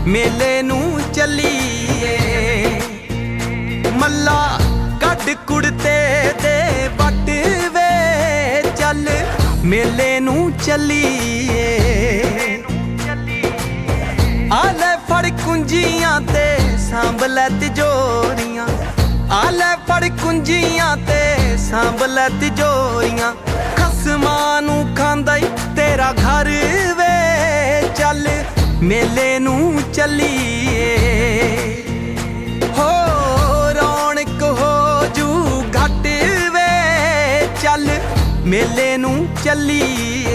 ਮੇਲੇ ਨੂੰ ਚੱਲੀਏ। ਮੱਲਾ ਕੱਢ ਕੁੜਤੇ ਦੇ ਵੱਟ ਵੇ ਚੱਲ ਮੇਲੇ ਨੂੰ ਚੱਲੀਏ। ਆ ਲੈ ਫੜ ਕੁੰਜੀਆਂ ਤੇ ਸਾਂਭ ਲੈ ਤਿਜੋਰੀਆਂ, ਆ ਲੈ ਫੜ ਕੁੰਜੀਆਂ ਤੇ ਸਾਂਭ ਲੈ ਤਿਜੋਰੀਆਂ। ਖਸਮਾਂ ਨੂੰ ਖਾਂਦਾ ਈ ਤੇਰਾ ਘਰ ਵੇ ਚੱਲ ਮੇਲੇ ਨੂੰ ਚੱਲੀਏ। ਹੋ ਰੌਣਕ ਹੋ ਜੂ ਘੱਟ ਵੇ ਚੱਲ ਮੇਲੇ ਨੂੰ ਚੱਲੀਏ।